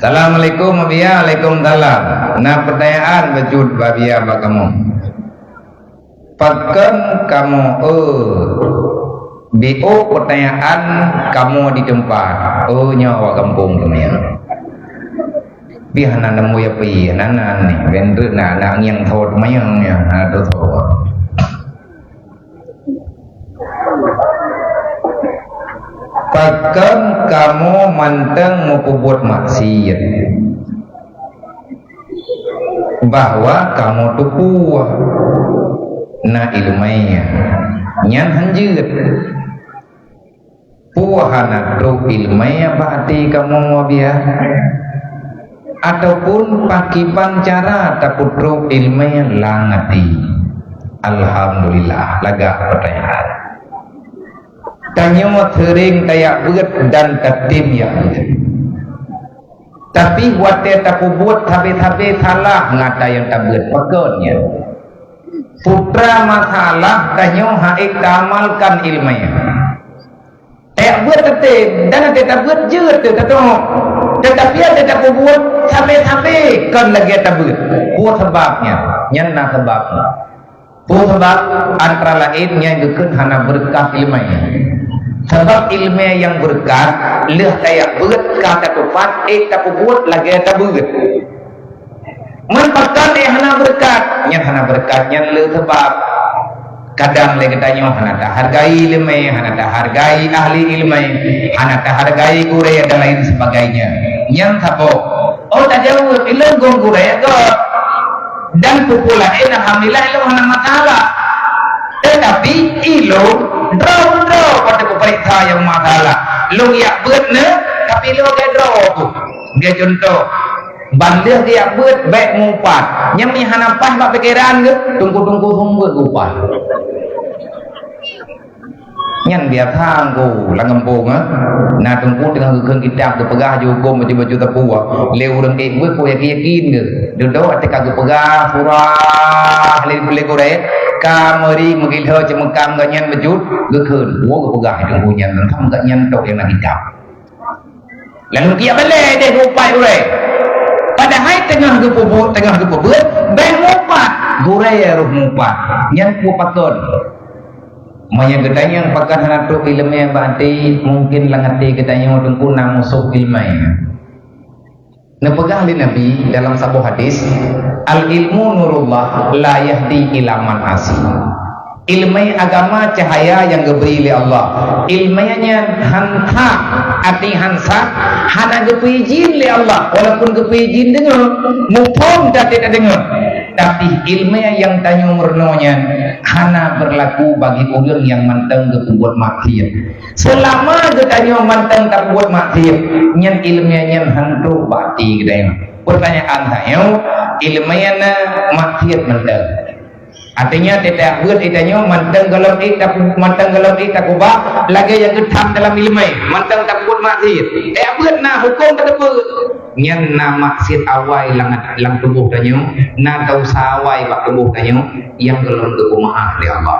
Assalamualaikum Abia, Waalaikumsalam. Nah pertanyaan wujud Abia apa kamu? Pakan kamu BO pertanyaan kamu di tempat nyawa kampung kemana? Biar nemu ya pi, nana nih, vendor nana yang thot mayang ya, ada thot. Pakan kamu manteng mau buat maksiat, bahwa kamu tuh puah, na ilmainya, nyan hanjut, puah anak tuh ilmainya berarti kamu mau biar, ataupun pakiban cara takut tuh ilmainya langati, alhamdulillah, laga pertanyaan. Tanya sering kayak buat dan tertib ya. Tapi wate tak buat tapi salah ngata yang tak buat pekernya. Putra masalah tanya haik tamalkan ilmunya. Tak buat tertib dan tak buat jut tu tetapi ada tak buat sampai kan lagi tak buat. Buat sebabnya, nyana sebabnya. Buat sebab antara lainnya juga hana berkah ilmunya. Sebab ilmu yang berkat leh kayak berkat tepat tak buat lagi tak buat. Menpakan hana berkat, yang hana berkatnya leh sebab kadang lagi tanya hana tak hargai ilmu, hana tak hargai ahli ilmu, hana tak hargai guru dan lain sebagainya. Yang sabo, tak jauh ilmu guru ke dan populer alhamdulillah ilmu hana masalah. Tetapi ilmu draw pada pemerintah yang masalah. Lu ya buat ne, tapi lu ke draw tu. Dia contoh, bandar dia buat baik ngupat. Yang mihana pas bak pikiran ke, tunggu sumber ngupat. Nyan biar tanggu langempung nah tunggu dengan keung kita ke pegah juga baju tepua leu urang ke buat ko yakin ke dodo ate kagak pegah surah le gore kamari mengilho cemekam ganyan bejut gekeun wo ke pegah tunggu nyan tham gak nyan tok yang nak hijab lalu kia bale deh rupai ure pada hai tengah ke pubut ben mupat gore ya ruh mupat nyan ku patun Maya gedanya yang pakai hana tu ilmu yang berarti mungkin langati gedanya yang dengkuna musuh ilmu. Nepegah li Nabi dalam sebuah hadis, al ilmu nurullah la yahdi ila man asi. Ilmu agama cahaya yang diberi oleh Allah. Ilmunya hanha arti hansa hana gepijin oleh Allah walaupun gepijin dengar mupom tak tidak dengar. Tapi ilmu yang tanya murnonya hana berlaku bagi orang yang manteng berbuat maksiat. Selama kita manteng tak buat maksiat, nyan ilmunya hantu bati kita. Pertanyaan saya, ilmunya maksiat manteng. Artinya tidak buat itanya manteng kalau kita kubah lagi yang getam dalam ilmu manteng tak buat maksiat. Buat nah hukum tak buat. Nyan na maksud awai lang tubuh tanyo na daw sawai bak tubuh tanyo yang gelem kekumaha di Allah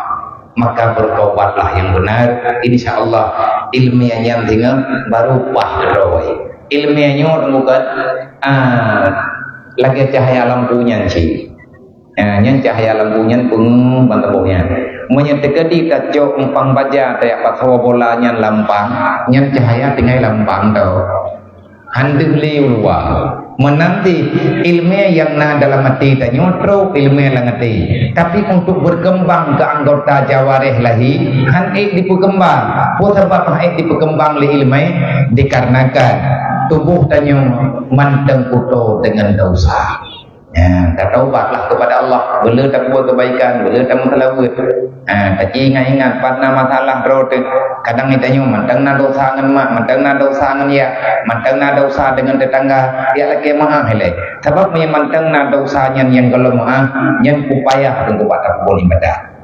maka bertobatlah yang benar insyaallah ilmiah yang tinggal baru pah terowai ilmiahnya bukan lagi cahaya lampunya sih nyan cahaya lampunya pun bantunya menyedeka di kacau empang baja kayak pasawa bolanya lampang nyan cahaya tinggal lampang tau handuk liwa menanti ilmu yang na dalam hati dan nyotro ilmu yang hati tapi untuk berkembang ke anggota jawareh lahi hanik dipekembang sebab hanik dipekembang li ilmu dikarenakan tubuh tanyo manteng kuto dengan dosa tak taubatlah kepada Allah boleh tak buat kebaikan boleh tak mengelawat tak ingat pada masalah roti kadang ditanya manteng na dosa ngan mak manteng na dosa ngan ya manteng na dosa dengan tetangga ya lagi maha hele sebab manteng na dosa yang kalau maha yang upaya dengan kepada boleh ibadah